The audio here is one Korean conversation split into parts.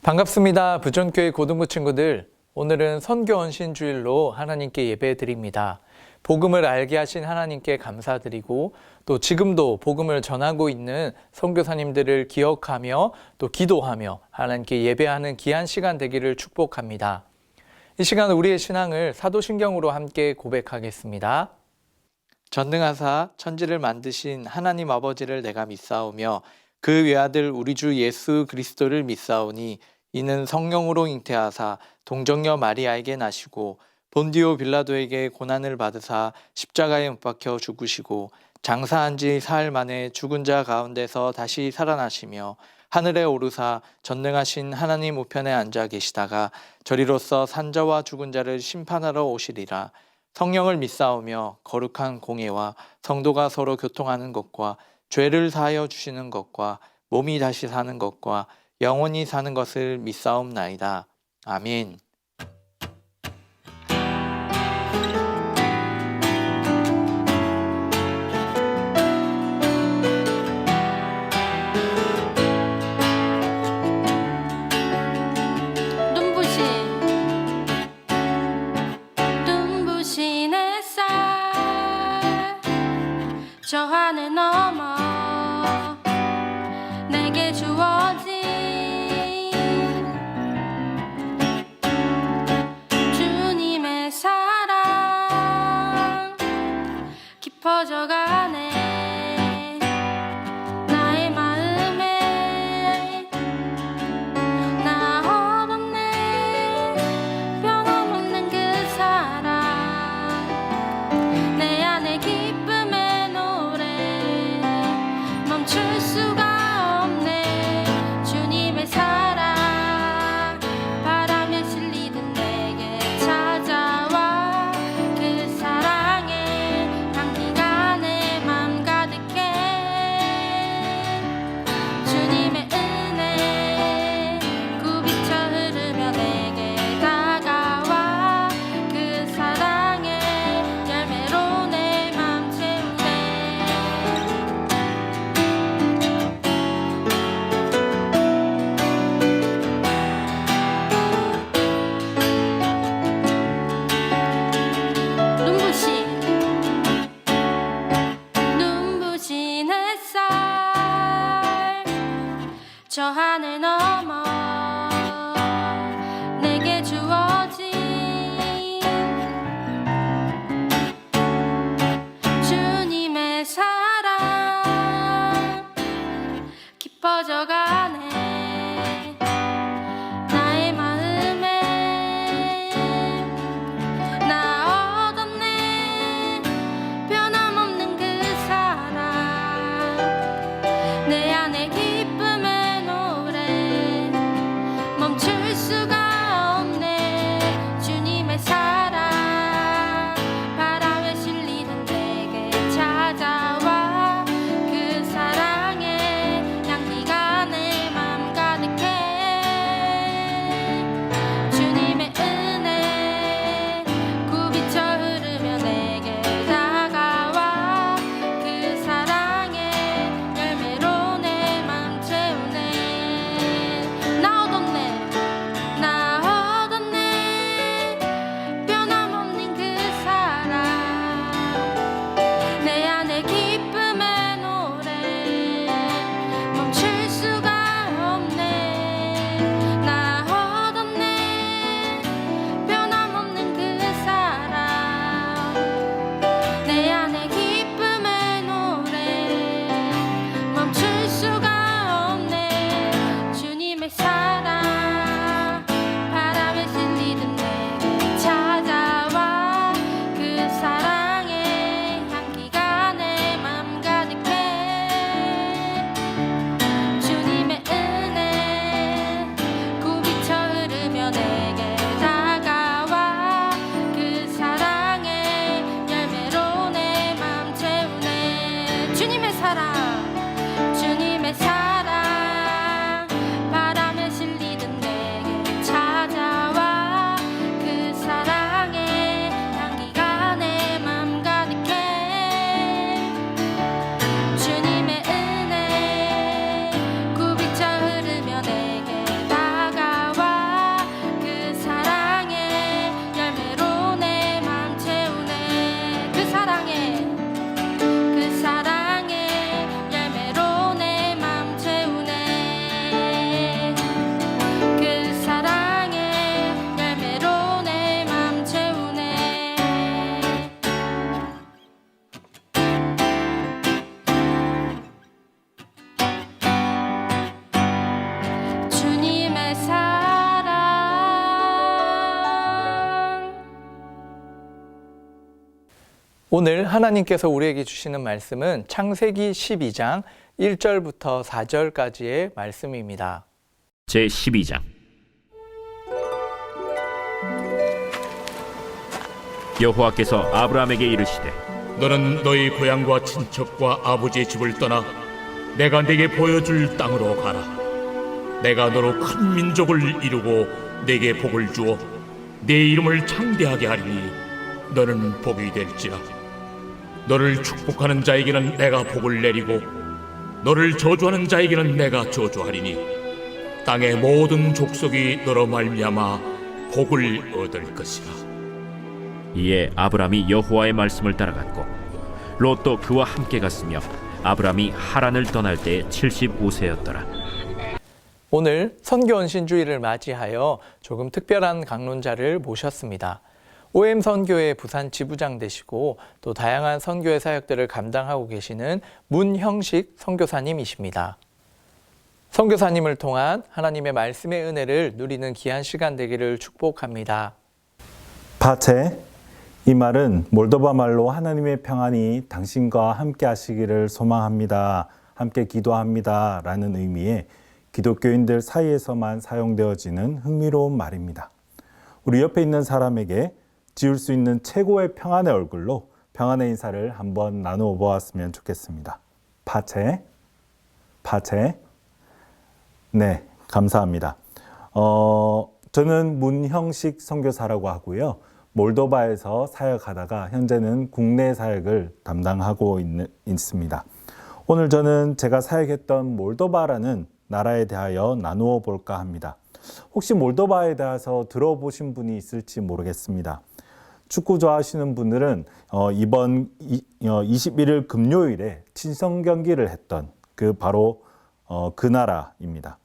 반갑습니다. 부전교회 고등부 친구들. 오늘은 선교언신주일로 하나님께 예배드립니다. 복음을 알게 하신 하나님께 감사드리고 또 지금도 복음을 전하고 있는 선교사님들을 기억하며 또 기도하며 하나님께 예배하는 귀한 시간 되기를 축복합니다. 이 시간 우리의 신앙을 사도신경으로 함께 고백하겠습니다. 전능하사 천지를 만드신 하나님 아버지를 내가 믿사오며 그 외아들 우리 주 예수 그리스도를 믿사오니 이는 성령으로 잉태하사 동정녀 마리아에게 나시고 본디오 빌라도에게 고난을 받으사 십자가에 못 박혀 죽으시고 장사한 지 사흘 만에 죽은 자 가운데서 다시 살아나시며 하늘에 오르사 전능하신 하나님 우편에 앉아 계시다가 저리로서 산자와 죽은 자를 심판하러 오시리라. 성령을 믿사오며 거룩한 공예와 성도가 서로 교통하는 것과 죄를 사하여 주시는 것과 몸이 다시 사는 것과 영원히 사는 것을 믿사옵나이다. 아멘. 눈부신 햇살 저 하늘 넘어 내게 주어진 주님의 사랑 깊어져가네. 나의 마음에 나 얻었네. 변함없는 그 사랑 내 안에 기쁨의 노래 멈출 수가 없네. 주님의 사랑 바람에 실리듯 내게 찾아와 그 사랑의 향기가 내 맘 가득해. 주님의 은혜 굽이쳐 흐르며 내게 다가와 그 사랑의 열매로 내 맘 채우네. 눈부신 햇살 저 하늘 넘어 내게 주어진 주님의 사랑 깊어져가네. 나의 마음에 나 얻었네. 변함없는 그 사랑 내 안에 기쁨의 노래 멈출 수가 없네. 주님의 사랑 바람에 실리는 내게 찾아와 그 사랑의 향기가 내 오늘 하나님께서 우리에게 주시는 말씀은 창세기 12장 1절부터 4절까지의 말씀입니다. 제12장 여호와께서 아브라함에게 이르시되 너는 너희 고향과 친척과 아버지의 집을 떠나 내가 네게 보여줄 땅으로 가라. 내가 너로 큰 민족을 이루고 네게 복을 주어 네 이름을 창대하게 하리니 너는 복이 될지라. 너를 축복하는 자에게는 내가 복을 내리고 너를 저주하는 자에게는 내가 저주하리니 땅의 모든 족속이 너로 말미암아 복을 얻을 것이라. 이에 아브라함이 여호와의 말씀을 따라갔고 롯도 그와 함께 갔으며 아브라함이 하란을 떠날 때 75세였더라. 오늘 선교언신주일을 맞이하여 조금 특별한 강론자를 모셨습니다. OM 선교회 부산 지부장 되시고 또 다양한 선교의 사역들을 감당하고 계시는 문형식 선교사님이십니다. 선교사님을 통한 하나님의 말씀의 은혜를 누리는 귀한 시간 되기를 축복합니다. 파체, 이 말은 몰도바 말로 하나님의 평안이 당신과 함께 하시기를 소망합니다. 함께 기도합니다. 라는 의미의 기독교인들 사이에서만 사용되어지는 흥미로운 말입니다. 우리 옆에 있는 사람에게 지을 수 있는 최고의 평안의 얼굴로 평안의 인사를 한번 나누어 보았으면 좋겠습니다. 파체, 파체. 네, 감사합니다. 저는 문형식 선교사라고 하고요. 몰도바에서 사역하다가 현재는 국내 사역을 담당하고 있습니다. 오늘 저는 제가 사역했던 몰도바라는 나라에 대하여 나누어 볼까 합니다. 혹시 몰도바에 대해서 들어보신 분이 있을지 모르겠습니다. 축구 좋아하시는 분들은 이번 21일 금요일에 친선 경기를 했던 바로 그 나라입니다.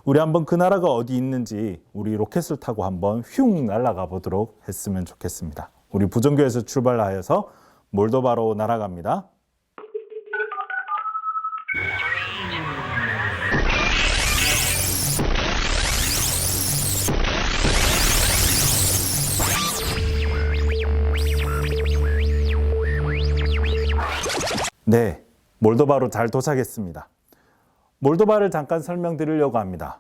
우리 한번 그 나라가 어디 있는지 우리 로켓을 타고 한번 휙 날아가 보도록 했으면 좋겠습니다. 우리 부정교에서 출발하여서 몰도바로 날아갑니다. 네, 몰도바로 잘 도착했습니다. 몰도바를 잠깐 설명드리려고 합니다.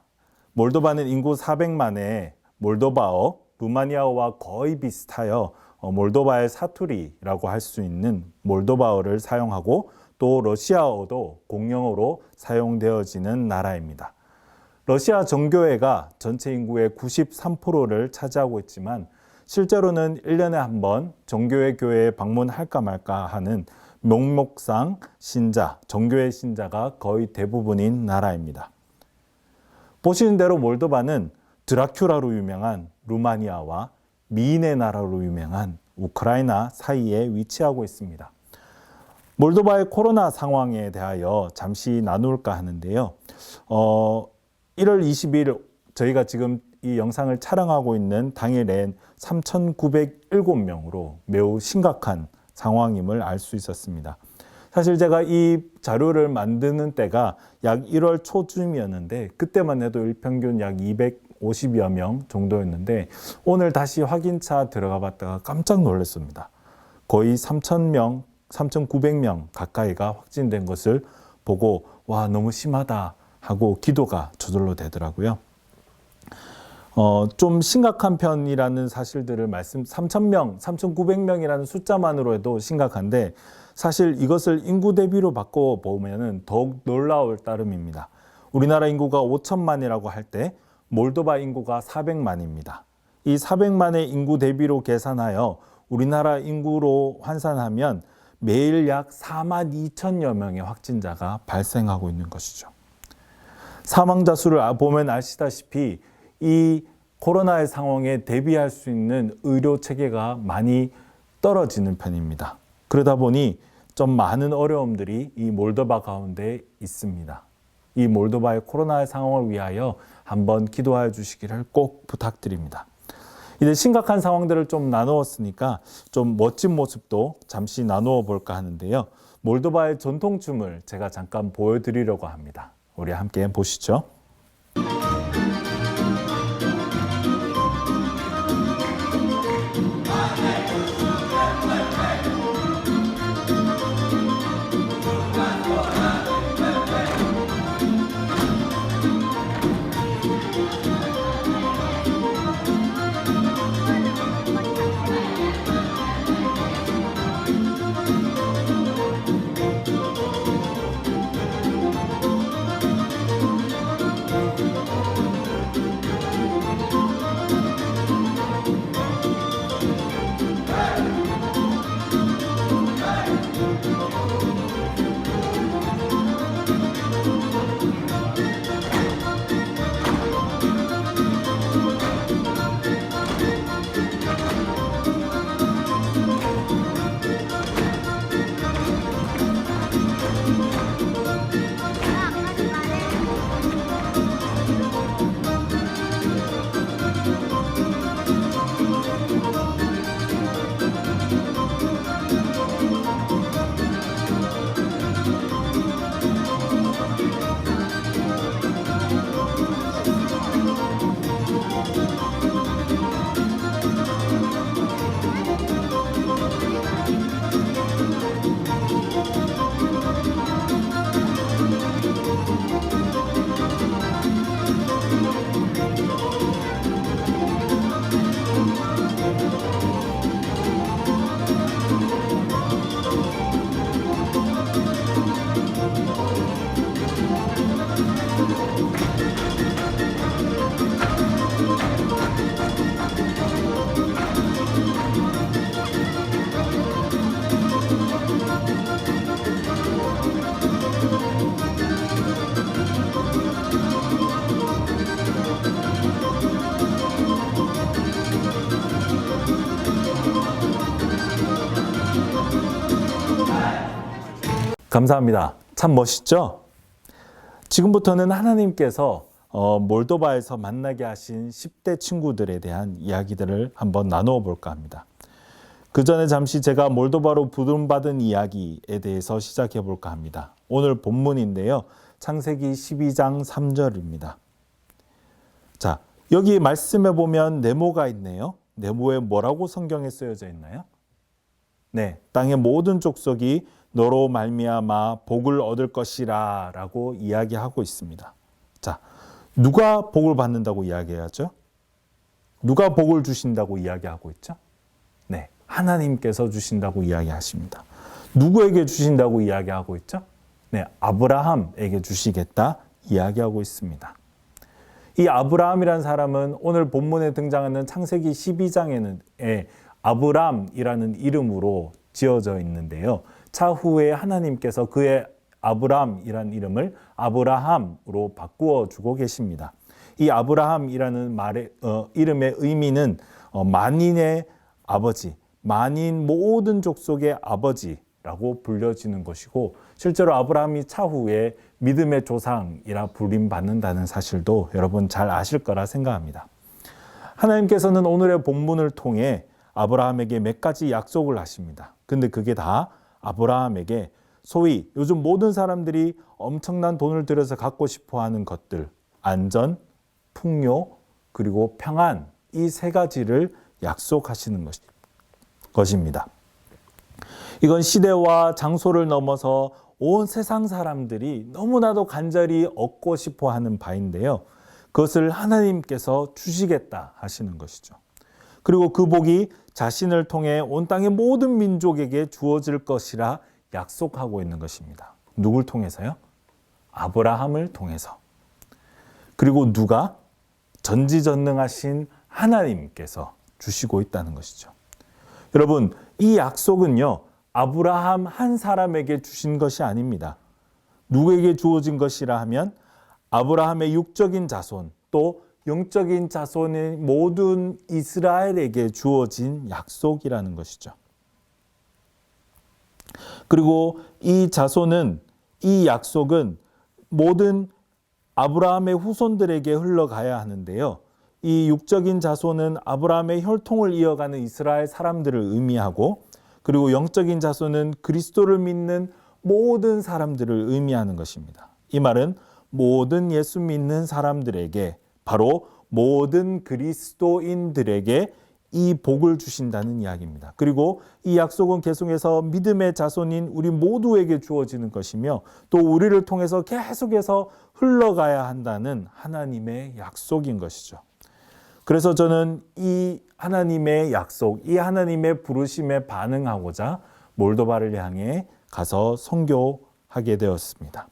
몰도바는 인구 400만에 몰도바어, 루마니아어와 거의 비슷하여 몰도바의 사투리라고 할 수 있는 몰도바어를 사용하고 또 러시아어도 공용어로 사용되어지는 나라입니다. 러시아 정교회가 전체 인구의 93%를 차지하고 있지만 실제로는 1년에 한 번 정교회 교회에 방문할까 말까 하는 명목상 신자, 정교회 신자가 거의 대부분인 나라입니다. 보시는 대로 몰도바는 드라큘라로 유명한 루마니아와 미인의 나라로 유명한 우크라이나 사이에 위치하고 있습니다. 몰도바의 코로나 상황에 대하여 잠시 나눌까 하는데요. 1월 20일 저희가 지금 이 영상을 촬영하고 있는 당일엔 3,907명으로 매우 심각한 상황임을 알 수 있었습니다. 사실 제가 이 자료를 만드는 때가 약 1월 초쯤이었는데 그때만 해도 일평균 약 250여 명 정도였는데 오늘 다시 확인차 들어가 봤다가 깜짝 놀랐습니다. 거의 3,000명, 3,900명 가까이가 확진된 것을 보고 와 너무 심하다 하고 기도가 저절로 되더라고요. 좀 심각한 편이라는 사실들을 3,000명, 3,900명이라는 숫자만으로 해도 심각한데 사실 이것을 인구 대비로 바꿔보면 더욱 놀라울 따름입니다. 우리나라 인구가 5천만이라고 할 때 몰도바 인구가 400만입니다. 이 400만의 인구 대비로 계산하여 우리나라 인구로 환산하면 매일 약 4만 2천여 명의 확진자가 발생하고 있는 것이죠. 사망자 수를 보면 아시다시피 이 코로나의 상황에 대비할 수 있는 의료 체계가 많이 떨어지는 편입니다. 그러다 보니 좀 많은 어려움들이 이 몰도바 가운데 있습니다. 이 몰도바의 코로나의 상황을 위하여 한번 기도해 주시기를 꼭 부탁드립니다. 이제 심각한 상황들을 좀 나누었으니까 좀 멋진 모습도 잠시 나누어 볼까 하는데요. 몰도바의 전통춤을 제가 잠깐 보여드리려고 합니다. 우리 함께 보시죠. 감사합니다. 참 멋있죠? 지금부터는 하나님께서 몰도바에서 만나게 하신 10대 친구들에 대한 이야기들을 한번 나누어 볼까 합니다. 그 전에 잠시 제가 몰도바로 부름받은 이야기에 대해서 시작해 볼까 합니다. 오늘 본문인데요. 창세기 12장 3절입니다. 자, 여기 말씀에 보면 네모가 있네요. 네모에 뭐라고 성경에 쓰여져 있나요? 네, 땅의 모든 족속이 너로 말미암아 복을 얻을 것이라 라고 이야기하고 있습니다. 자, 누가 복을 받는다고 이야기하죠? 누가 복을 주신다고 이야기하고 있죠? 네, 하나님께서 주신다고 이야기하십니다. 누구에게 주신다고 이야기하고 있죠? 네, 아브라함에게 주시겠다 이야기하고 있습니다. 이 아브라함이라는 사람은 오늘 본문에 등장하는 창세기 12장에는 아브람이라는 이름으로 지어져 있는데요. 차후에 하나님께서 그의 아브람이라는 이름을 아브라함으로 바꾸어 주고 계십니다. 이 아브라함이라는 이름의 의미는 만인의 아버지, 만인 모든 족속의 아버지라고 불려지는 것이고, 실제로 아브라함이 차후에 믿음의 조상이라 불림받는다는 사실도 여러분 잘 아실 거라 생각합니다. 하나님께서는 오늘의 본문을 통해 아브라함에게 몇 가지 약속을 하십니다. 근데 그게 다 아브라함에게 소위 요즘 모든 사람들이 엄청난 돈을 들여서 갖고 싶어하는 것들, 안전, 풍요, 그리고 평안, 이 세 가지를 약속하시는 것입니다. 이건 시대와 장소를 넘어서 온 세상 사람들이 너무나도 간절히 얻고 싶어하는 바인데요. 그것을 하나님께서 주시겠다 하시는 것이죠. 그리고 그 복이 자신을 통해 온 땅의 모든 민족에게 주어질 것이라 약속하고 있는 것입니다. 누굴 통해서요? 아브라함을 통해서. 그리고 누가? 전지전능하신 하나님께서 주시고 있다는 것이죠. 여러분, 이 약속은요, 아브라함 한 사람에게 주신 것이 아닙니다. 누구에게 주어진 것이라 하면 아브라함의 육적인 자손, 또 영적인 자손의 모든 이스라엘에게 주어진 약속이라는 것이죠. 그리고 이 자손은, 이 약속은 모든 아브라함의 후손들에게 흘러가야 하는데요. 이 육적인 자손은 아브라함의 혈통을 이어가는 이스라엘 사람들을 의미하고, 그리고 영적인 자손은 그리스도를 믿는 모든 사람들을 의미하는 것입니다. 이 말은 모든 예수 믿는 사람들에게, 바로 모든 그리스도인들에게 이 복을 주신다는 이야기입니다. 그리고 이 약속은 계속해서 믿음의 자손인 우리 모두에게 주어지는 것이며, 또 우리를 통해서 계속해서 흘러가야 한다는 하나님의 약속인 것이죠. 그래서 저는 이 하나님의 약속, 이 하나님의 부르심에 반응하고자 몰도바를 향해 가서 선교하게 되었습니다.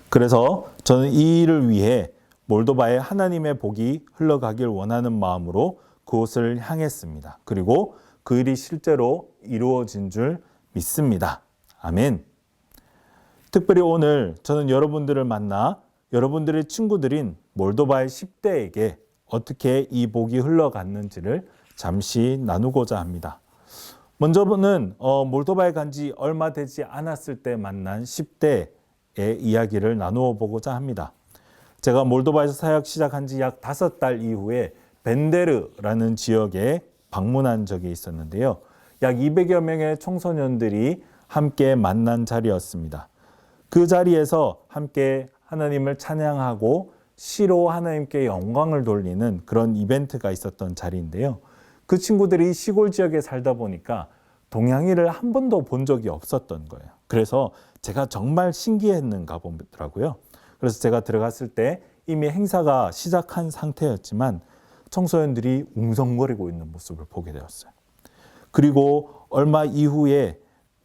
그래서 저는 이 일을 위해 몰도바에 하나님의 복이 흘러가길 원하는 마음으로 그곳을 향했습니다. 그리고 그 일이 실제로 이루어진 줄 믿습니다. 아멘. 특별히 오늘 저는 여러분들을 만나 여러분들의 친구들인 몰도바의 10대에게 어떻게 이 복이 흘러갔는지를 잠시 나누고자 합니다. 먼저는 몰도바에 간 지 얼마 되지 않았을 때 만난 10대의 이야기를 나누어 보고자 합니다. 제가 몰도바에서 사역 시작한 지 약 5달 이후에 벤데르라는 지역에 방문한 적이 있었는데요. 약 200여 명의 청소년들이 함께 만난 자리였습니다. 그 자리에서 함께 하나님을 찬양하고 시로 하나님께 영광을 돌리는 그런 이벤트가 있었던 자리인데요. 그 친구들이 시골 지역에 살다 보니까 동양인을 한 번도 본 적이 없었던 거예요. 그래서 제가 정말 신기했는가 보더라고요. 그래서 제가 들어갔을 때 이미 행사가 시작한 상태였지만 청소년들이 웅성거리고 있는 모습을 보게 되었어요. 그리고 얼마 이후에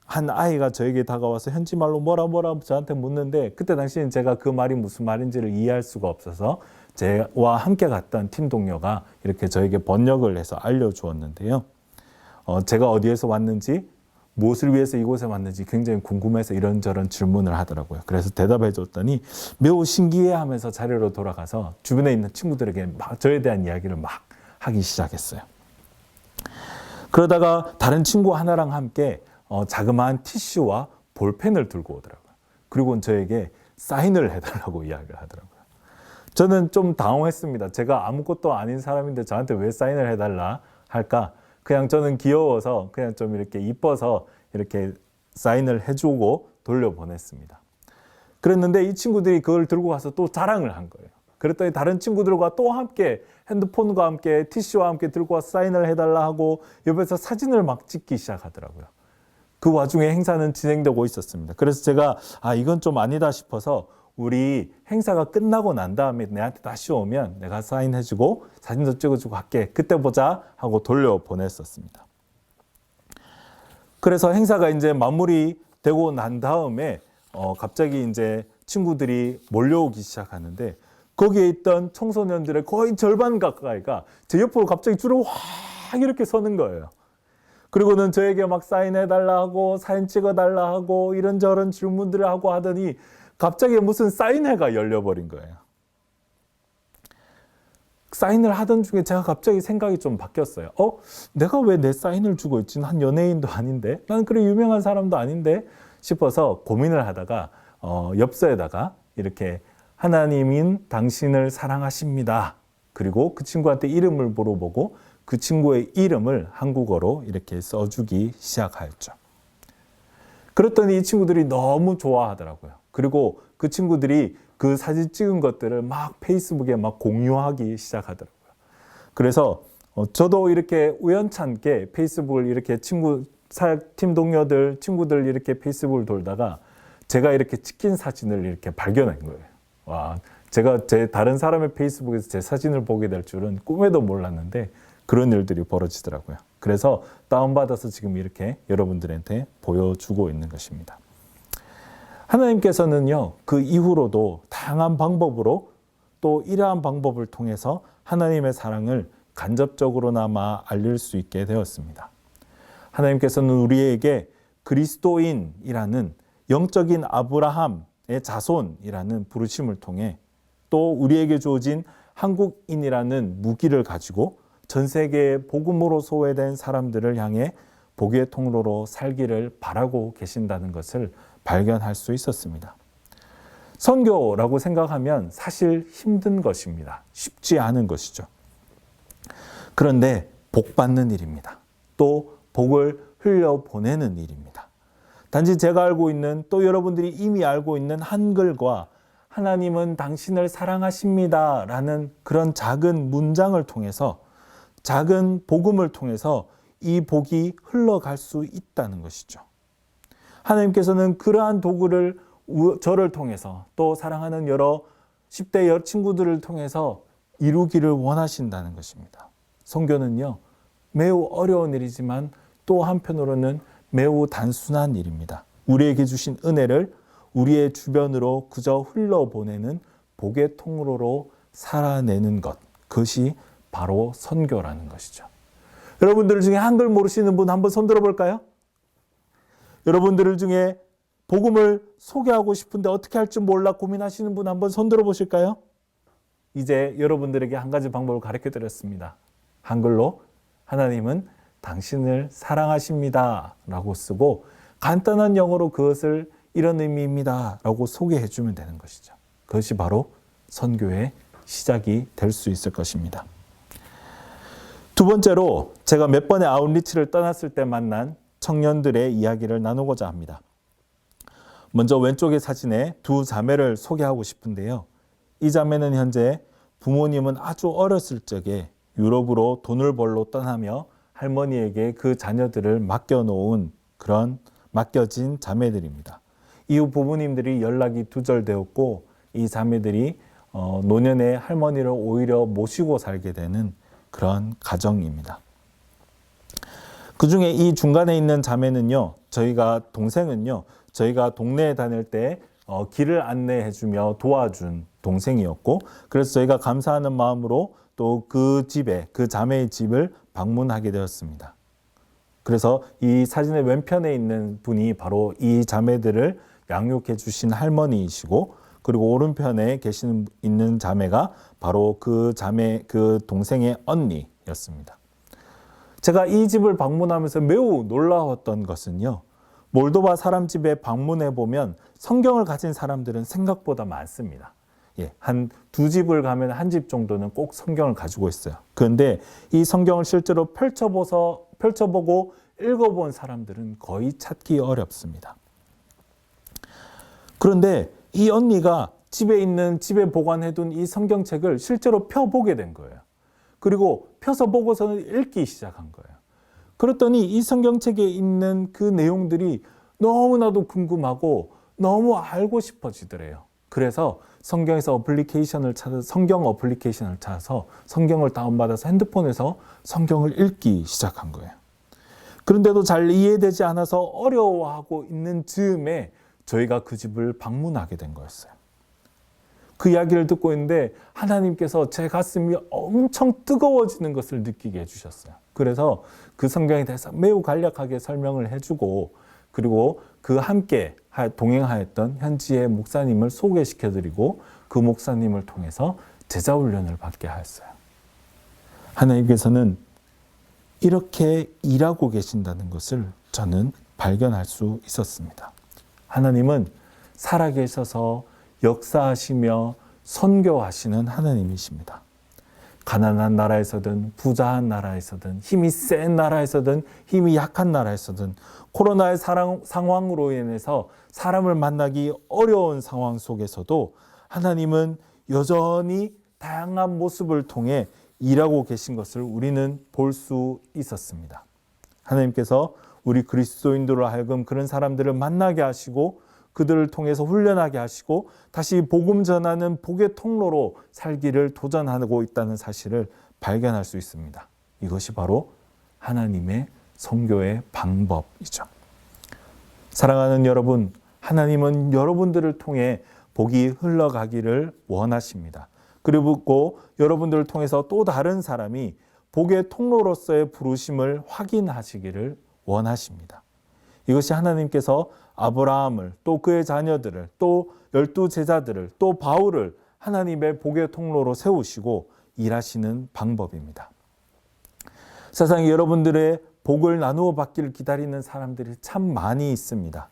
한 아이가 저에게 다가와서 현지말로 뭐라 저한테 묻는데 그때 당시엔 제가 그 말이 무슨 말인지를 이해할 수가 없어서 저와 함께 갔던 팀 동료가 이렇게 저에게 번역을 해서 알려주었는데요. 제가 어디에서 왔는지 무엇을 위해서 이곳에 왔는지 굉장히 궁금해서 이런저런 질문을 하더라고요. 그래서 대답해 줬더니 매우 신기해하면서 자리로 돌아가서 주변에 있는 친구들에게 막 저에 대한 이야기를 막 하기 시작했어요. 그러다가 다른 친구 하나랑 함께 자그마한 티슈와 볼펜을 들고 오더라고요. 그리고 저에게 사인을 해달라고 이야기를 하더라고요. 저는 좀 당황했습니다. 제가 아무것도 아닌 사람인데 저한테 왜 사인을 해달라 할까? 그냥 저는 귀여워서 그냥 좀 이렇게 이뻐서 이렇게 사인을 해주고 돌려보냈습니다. 그랬는데 이 친구들이 그걸 들고 가서 또 자랑을 한 거예요. 그랬더니 다른 친구들과 또 함께 핸드폰과 함께 티슈와 함께 들고 와서 사인을 해달라 하고 옆에서 사진을 막 찍기 시작하더라고요. 그 와중에 행사는 진행되고 있었습니다. 그래서 제가 이건 좀 아니다 싶어서 우리 행사가 끝나고 난 다음에 내한테 다시 오면 내가 사인해주고 사진도 찍어주고 할게. 그때 보자 하고 돌려보냈었습니다. 그래서 행사가 이제 마무리되고 난 다음에 갑자기 이제 친구들이 몰려오기 시작하는데 거기에 있던 청소년들의 거의 절반 가까이가 제 옆으로 갑자기 줄을 확 이렇게 서는 거예요. 그리고는 저에게 막 사인해달라 하고 사진 찍어달라 하고 이런저런 질문들을 하고 하더니 갑자기 무슨 사인회가 열려버린 거예요. 사인을 하던 중에 제가 갑자기 생각이 좀 바뀌었어요. 내가 왜 내 사인을 주고 있지? 난 연예인도 아닌데? 난 그래 유명한 사람도 아닌데? 싶어서 고민을 하다가 엽서에다가 이렇게 하나님인 당신을 사랑하십니다. 그리고 그 친구한테 이름을 물어보고 그 친구의 이름을 한국어로 이렇게 써주기 시작하였죠. 그랬더니 이 친구들이 너무 좋아하더라고요. 그리고 그 친구들이 그 사진 찍은 것들을 막 페이스북에 막 공유하기 시작하더라고요. 그래서 저도 이렇게 우연찮게 페이스북을 이렇게 팀 동료들, 친구들 이렇게 페이스북을 돌다가 제가 이렇게 찍힌 사진을 이렇게 발견한 거예요. 와, 제가 다른 사람의 페이스북에서 제 사진을 보게 될 줄은 꿈에도 몰랐는데 그런 일들이 벌어지더라고요. 그래서 다운받아서 지금 이렇게 여러분들한테 보여주고 있는 것입니다. 하나님께서는요, 그 이후로도 다양한 방법으로 또 이러한 방법을 통해서 하나님의 사랑을 간접적으로나마 알릴 수 있게 되었습니다. 하나님께서는 우리에게 그리스도인이라는 영적인 아브라함의 자손이라는 부르심을 통해 또 우리에게 주어진 한국인이라는 무기를 가지고 전 세계에 복음으로 소외된 사람들을 향해 복의 통로로 살기를 바라고 계신다는 것을 발견할 수 있었습니다. 선교라고 생각하면 사실 힘든 것입니다. 쉽지 않은 것이죠. 그런데 복 받는 일입니다. 또 복을 흘려보내는 일입니다. 단지 제가 알고 있는 또 여러분들이 이미 알고 있는 한글과 하나님은 당신을 사랑하십니다 라는 그런 작은 문장을 통해서 작은 복음을 통해서 이 복이 흘러갈 수 있다는 것이죠. 하나님께서는 그러한 도구를 저를 통해서 또 사랑하는 여러 10대 친구들을 통해서 이루기를 원하신다는 것입니다. 선교는요, 매우 어려운 일이지만 또 한편으로는 매우 단순한 일입니다. 우리에게 주신 은혜를 우리의 주변으로 그저 흘러보내는 복의 통로로 살아내는 것, 그것이 바로 선교라는 것이죠. 여러분들 중에 한글 모르시는 분 한번 손 들어볼까요? 여러분들 중에 복음을 소개하고 싶은데 어떻게 할지 몰라 고민하시는 분 한번 손 들어 보실까요? 이제 여러분들에게 한 가지 방법을 가르쳐 드렸습니다. 한글로 하나님은 당신을 사랑하십니다 라고 쓰고 간단한 영어로 그것을 이런 의미입니다 라고 소개해 주면 되는 것이죠. 그것이 바로 선교의 시작이 될 수 있을 것입니다. 두 번째로 제가 몇 번의 아웃리치를 떠났을 때 만난 청년들의 이야기를 나누고자 합니다. 먼저 왼쪽의 사진에 두 자매를 소개하고 싶은데요. 이 자매는 현재 부모님은 아주 어렸을 적에 유럽으로 돈을 벌러 떠나며 할머니에게 그 자녀들을 맡겨진 자매들입니다. 이후 부모님들이 연락이 두절되었고 이 자매들이 노년에 할머니를 오히려 모시고 살게 되는 그런 가정입니다. 그 중에 이 중간에 있는 자매는요, 동생은요, 저희가 동네에 다닐 때 길을 안내해주며 도와준 동생이었고, 그래서 저희가 감사하는 마음으로 또 그 자매의 집을 방문하게 되었습니다. 그래서 이 사진의 왼편에 있는 분이 바로 이 자매들을 양육해 주신 할머니이시고, 그리고 오른편에 있는 자매가 바로 그 동생의 언니였습니다. 제가 이 집을 방문하면서 매우 놀라웠던 것은요, 몰도바 사람 집에 방문해 보면 성경을 가진 사람들은 생각보다 많습니다. 한 두 집을 가면 한 집 정도는 꼭 성경을 가지고 있어요. 그런데 이 성경을 실제로 펼쳐보고 읽어본 사람들은 거의 찾기 어렵습니다. 그런데 이 언니가 집에 보관해둔 이 성경책을 실제로 펴보게 된 거예요. 그리고 펴서 보고서는 읽기 시작한 거예요. 그랬더니 이 성경책에 있는 그 내용들이 너무나도 궁금하고 너무 알고 싶어지더래요. 그래서 성경 어플리케이션을 찾아서 성경을 다운받아서 핸드폰에서 성경을 읽기 시작한 거예요. 그런데도 잘 이해되지 않아서 어려워하고 있는 즈음에 저희가 그 집을 방문하게 된 거였어요. 그 이야기를 듣고 있는데 하나님께서 제 가슴이 엄청 뜨거워지는 것을 느끼게 해주셨어요. 그래서 그 성경에 대해서 매우 간략하게 설명을 해주고, 그리고 그 함께 동행하였던 현지의 목사님을 소개시켜드리고 그 목사님을 통해서 제자훈련을 받게 하였어요. 하나님께서는 이렇게 일하고 계신다는 것을 저는 발견할 수 있었습니다. 하나님은 살아계셔서 역사하시며 선교하시는 하나님이십니다. 가난한 나라에서든 부자한 나라에서든 힘이 센 나라에서든 힘이 약한 나라에서든 코로나의 상황으로 인해서 사람을 만나기 어려운 상황 속에서도 하나님은 여전히 다양한 모습을 통해 일하고 계신 것을 우리는 볼 수 있었습니다. 하나님께서 우리 그리스도인들로 하여금 그런 사람들을 만나게 하시고 그들을 통해서 훈련하게 하시고 다시 복음 전하는 복의 통로로 살기를 도전하고 있다는 사실을 발견할 수 있습니다. 이것이 바로 하나님의 선교의 방법이죠. 사랑하는 여러분, 하나님은 여러분들을 통해 복이 흘러가기를 원하십니다. 그리고 여러분들을 통해서 또 다른 사람이 복의 통로로서의 부르심을 확인하시기를 원하십니다. 이것이 하나님께서 아브라함을, 또 그의 자녀들을, 또 12 제자들을, 또 바울을 하나님의 복의 통로로 세우시고 일하시는 방법입니다. 세상에 여러분들의 복을 나누어 받기를 기다리는 사람들이 참 많이 있습니다.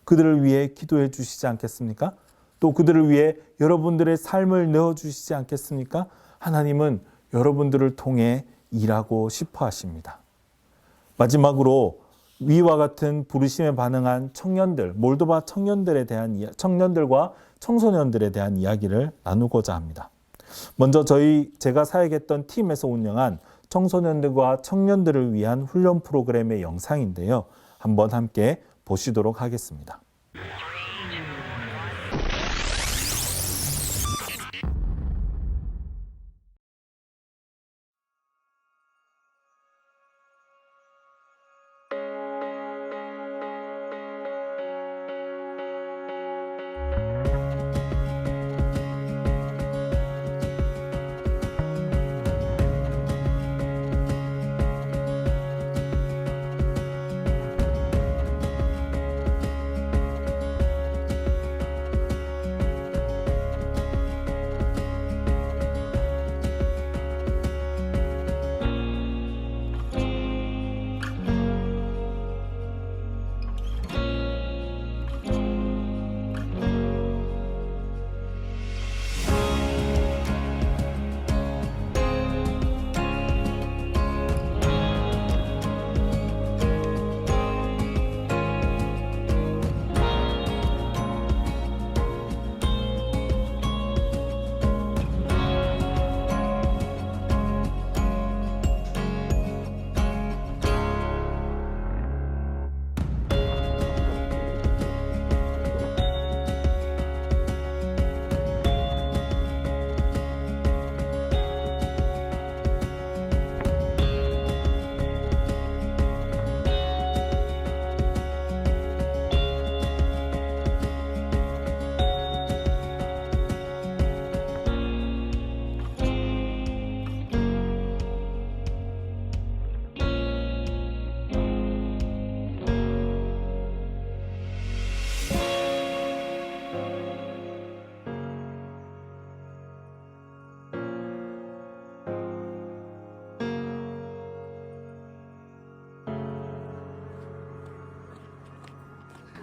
그들을 위해 기도해 주시지 않겠습니까? 또 그들을 위해 여러분들의 삶을 내어주시지 않겠습니까? 하나님은 여러분들을 통해 일하고 싶어 하십니다. 마지막으로 위와 같은 부르심에 반응한 청년들, 몰도바 청년들과 청소년들에 대한 이야기를 나누고자 합니다. 먼저 제가 사역했던 팀에서 운영한 청소년들과 청년들을 위한 훈련 프로그램의 영상인데요. 한번 함께 보시도록 하겠습니다.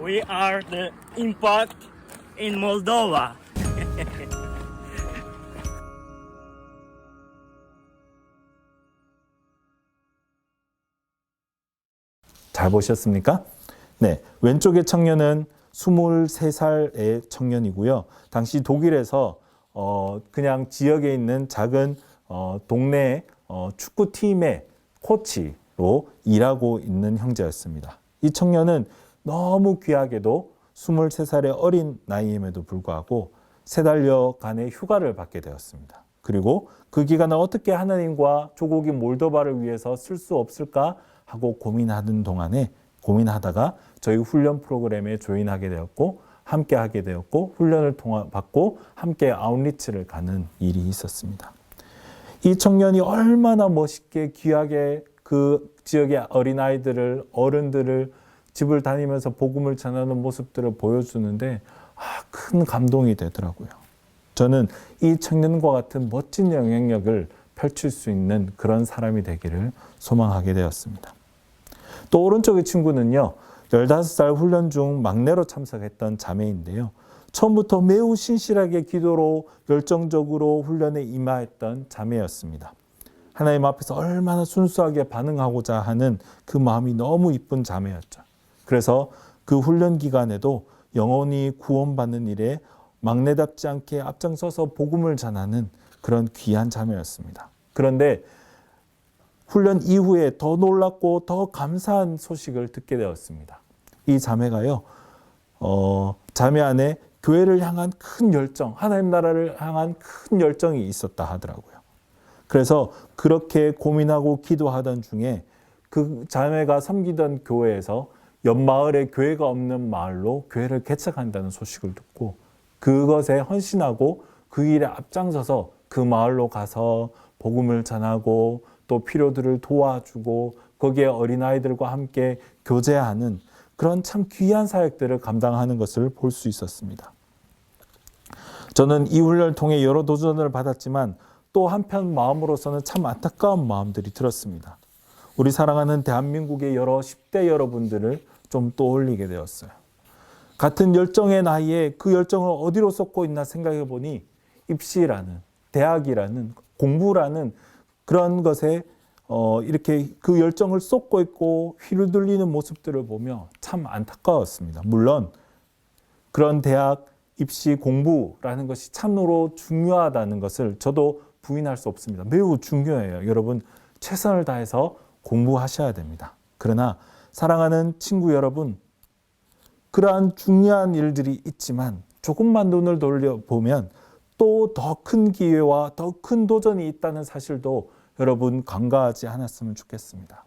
We are the impact in Moldova. 잘 보셨습니까? 네, 왼쪽의 청년은 23살의 청년이고요. 당시 독일에서 그냥 지역에 있는 작은 동네 축구팀의 코치로 일하고 있는 형제였습니다. 이 청년은 너무 귀하게도 23살의 어린 나이임에도 불구하고 3달여간의 휴가를 받게 되었습니다. 그리고 그 기간을 어떻게 하나님과 조국인 몰도바를 위해서 쓸 수 없을까 하고 고민하다가 저희 훈련 프로그램에 조인하게 되었고 함께 하게 되었고 훈련을 받고 함께 아웃리치를 가는 일이 있었습니다. 이 청년이 얼마나 멋있게 귀하게 그 지역의 어린아이들을 어른들을 집을 다니면서 복음을 전하는 모습들을 보여주는데 큰 감동이 되더라고요. 저는 이 청년과 같은 멋진 영향력을 펼칠 수 있는 그런 사람이 되기를 소망하게 되었습니다. 또 오른쪽의 친구는요, 15살 훈련 중 막내로 참석했던 자매인데요. 처음부터 매우 신실하게 기도로 열정적으로 훈련에 임하였던 자매였습니다. 하나님 앞에서 얼마나 순수하게 반응하고자 하는 그 마음이 너무 이쁜 자매였죠. 그래서 그 훈련 기간에도 영혼이 구원받는 일에 막내답지 않게 앞장서서 복음을 전하는 그런 귀한 자매였습니다. 그런데 훈련 이후에 더 놀랍고 더 감사한 소식을 듣게 되었습니다. 이 자매가요, 자매 안에 교회를 향한 큰 열정, 하나님 나라를 향한 큰 열정이 있었다 하더라고요. 그래서 그렇게 고민하고 기도하던 중에 그 자매가 섬기던 교회에서 옆 마을에 교회가 없는 마을로 교회를 개척한다는 소식을 듣고 그것에 헌신하고 그 일에 앞장서서 그 마을로 가서 복음을 전하고 또 필요들을 도와주고 거기에 어린아이들과 함께 교제하는 그런 참 귀한 사역들을 감당하는 것을 볼 수 있었습니다. 저는 이 훈련을 통해 여러 도전을 받았지만 또 한편 마음으로서는 참 안타까운 마음들이 들었습니다. 우리 사랑하는 대한민국의 여러 10대 여러분들을 좀 떠올리게 되었어요. 같은 열정의 나이에 그 열정을 어디로 쏟고 있나 생각해 보니 입시라는, 대학이라는, 공부라는 그런 것에 이렇게 그 열정을 쏟고 있고 휘둘리는 모습들을 보며 참 안타까웠습니다. 물론 그런 대학, 입시, 공부라는 것이 참으로 중요하다는 것을 저도 부인할 수 없습니다. 매우 중요해요. 여러분 최선을 다해서 공부하셔야 됩니다. 그러나 사랑하는 친구 여러분, 그러한 중요한 일들이 있지만 조금만 눈을 돌려보면 또 더 큰 기회와 더 큰 도전이 있다는 사실도 여러분 간과하지 않았으면 좋겠습니다.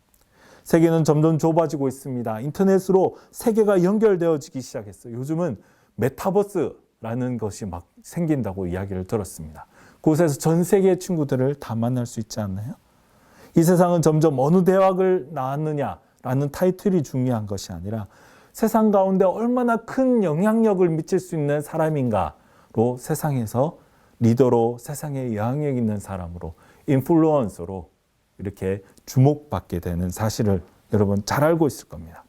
세계는 점점 좁아지고 있습니다. 인터넷으로 세계가 연결되어지기 시작했어요. 요즘은 메타버스라는 것이 막 생긴다고 이야기를 들었습니다. 그곳에서 전 세계의 친구들을 다 만날 수 있지 않나요? 이 세상은 점점 어느 대학을 나왔느냐라는 타이틀이 중요한 것이 아니라 세상 가운데 얼마나 큰 영향력을 미칠 수 있는 사람인가로 세상에서 리더로 세상에 영향력 있는 사람으로 인플루언서로 이렇게 주목받게 되는 사실을 여러분 잘 알고 있을 겁니다.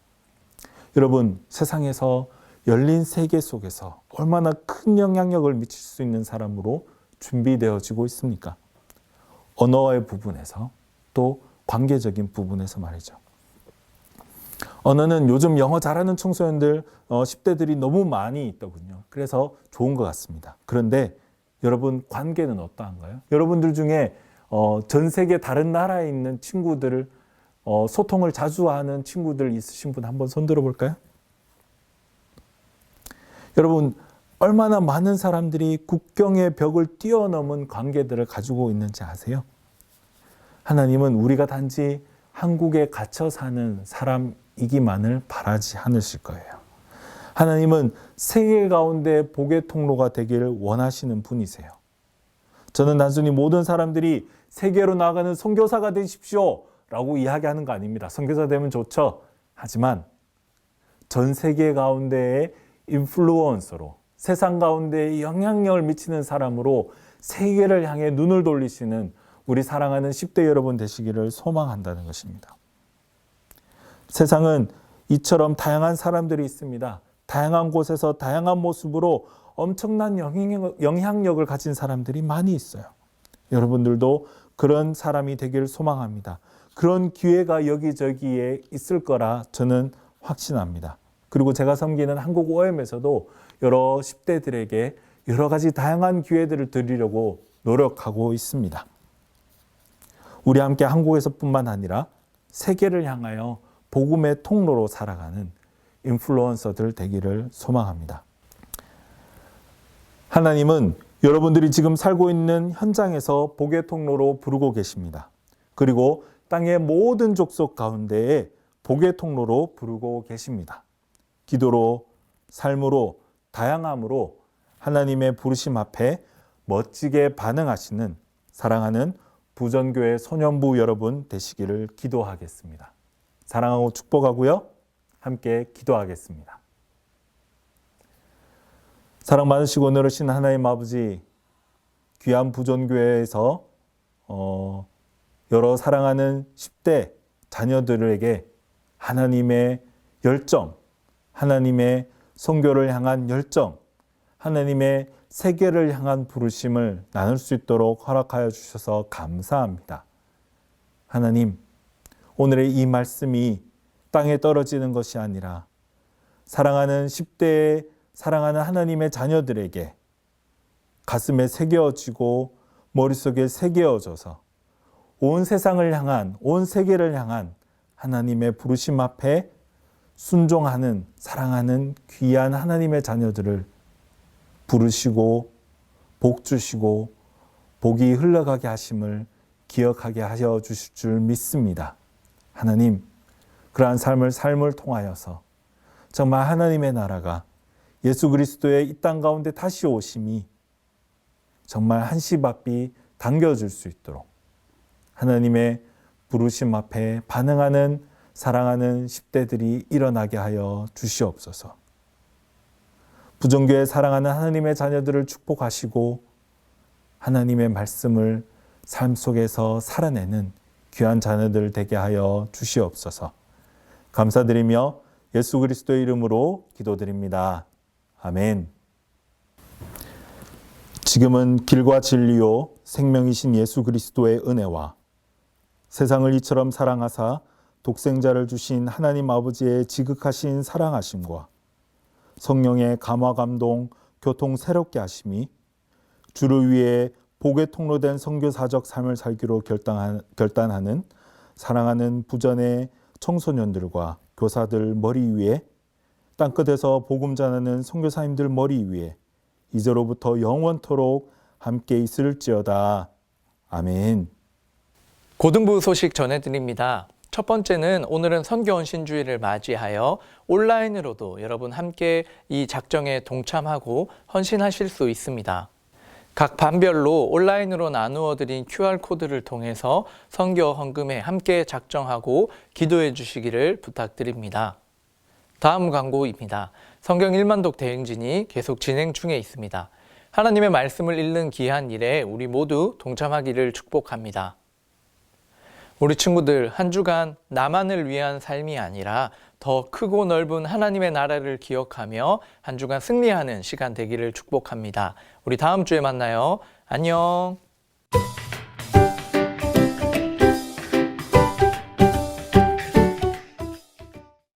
여러분 세상에서 열린 세계 속에서 얼마나 큰 영향력을 미칠 수 있는 사람으로 준비되어지고 있습니까? 언어의 부분에서 또 관계적인 부분에서 말이죠. 언어는 요즘 영어 잘하는 청소년들 10대들이 너무 많이 있더군요. 그래서 좋은 것 같습니다. 그런데 여러분 관계는 어떠한가요? 여러분들 중에 전 세계 다른 나라에 있는 친구들을 소통을 자주 하는 친구들 있으신 분 한번 손 들어볼까요? 여러분 얼마나 많은 사람들이 국경의 벽을 뛰어넘은 관계들을 가지고 있는지 아세요? 하나님은 우리가 단지 한국에 갇혀 사는 사람이기만을 바라지 않으실 거예요. 하나님은 세계 가운데 복의 통로가 되기를 원하시는 분이세요. 저는 단순히 모든 사람들이 세계로 나가는 선교사가 되십시오 라고 이야기하는 거 아닙니다. 선교사 되면 좋죠. 하지만 전 세계 가운데의 인플루언서로 세상 가운데에 영향력을 미치는 사람으로 세계를 향해 눈을 돌리시는 우리 사랑하는 10대 여러분 되시기를 소망한다는 것입니다. 세상은 이처럼 다양한 사람들이 있습니다. 다양한 곳에서 다양한 모습으로 엄청난 영향력을 가진 사람들이 많이 있어요. 여러분들도 그런 사람이 되길 소망합니다. 그런 기회가 여기저기에 있을 거라 저는 확신합니다. 그리고 제가 섬기는 한국 OM에서도 여러 10대들에게 여러 가지 다양한 기회들을 드리려고 노력하고 있습니다. 우리 함께 한국에서뿐만 아니라 세계를 향하여 복음의 통로로 살아가는 인플루언서들 되기를 소망합니다. 하나님은 여러분들이 지금 살고 있는 현장에서 복의 통로로 부르고 계십니다. 그리고 땅의 모든 족속 가운데에 복의 통로로 부르고 계십니다. 기도로, 삶으로, 다양함으로 하나님의 부르심 앞에 멋지게 반응하시는 사랑하는 부전교회 소년부 여러분 되시기를 기도하겠습니다. 사랑하고 축복하고요. 함께 기도하겠습니다. 사랑 많으시고 늘으신 하나님 아버지, 귀한 부전교회에서 여러 사랑하는 10대 자녀들에게 하나님의 열정, 하나님의 선교를 향한 열정, 하나님의 세계를 향한 부르심을 나눌 수 있도록 허락하여 주셔서 감사합니다. 하나님, 오늘의 이 말씀이 땅에 떨어지는 것이 아니라 사랑하는 10대의 사랑하는 하나님의 자녀들에게 가슴에 새겨지고 머릿속에 새겨져서 온 세상을 향한, 온 세계를 향한 하나님의 부르심 앞에 순종하는, 사랑하는 귀한 하나님의 자녀들을 부르시고 복 주시고 복이 흘러가게 하심을 기억하게 하여 주실 줄 믿습니다. 하나님, 그러한 삶을 통하여서 정말 하나님의 나라가 예수 그리스도의 이 땅 가운데 다시 오심이 정말 한시바삐 당겨질 수 있도록 하나님의 부르심 앞에 반응하는 사랑하는 10대들이 일어나게 하여 주시옵소서. 부정교회 사랑하는 하나님의 자녀들을 축복하시고 하나님의 말씀을 삶 속에서 살아내는 귀한 자녀들 되게 하여 주시옵소서. 감사드리며 예수 그리스도의 이름으로 기도드립니다. 아멘. 지금은 길과 진리요 생명이신 예수 그리스도의 은혜와 세상을 이처럼 사랑하사 독생자를 주신 하나님 아버지의 지극하신 사랑하심과 성령의 감화 감동 교통 새롭게 하심이 주를 위해 복의 통로된 선교사적 삶을 살기로 결단하는 사랑하는 부전의 청소년들과 교사들 머리 위에 땅끝에서 복음 전하는 선교사님들 머리 위에 이제로부터 영원토록 함께 있을지어다. 아멘. 고등부 소식 전해드립니다. 첫 번째는 오늘은 선교헌신주의를 맞이하여 온라인으로도 여러분 함께 이 작정에 동참하고 헌신하실 수 있습니다. 각 반별로 온라인으로 나누어 드린 QR코드를 통해서 선교 헌금에 함께 작정하고 기도해 주시기를 부탁드립니다. 다음 광고입니다. 성경 1만독 대행진이 계속 진행 중에 있습니다. 하나님의 말씀을 읽는 귀한 일에 우리 모두 동참하기를 축복합니다. 우리 친구들, 한 주간 나만을 위한 삶이 아니라 더 크고 넓은 하나님의 나라를 기억하며 한 주간 승리하는 시간 되기를 축복합니다. 우리 다음 주에 만나요. 안녕.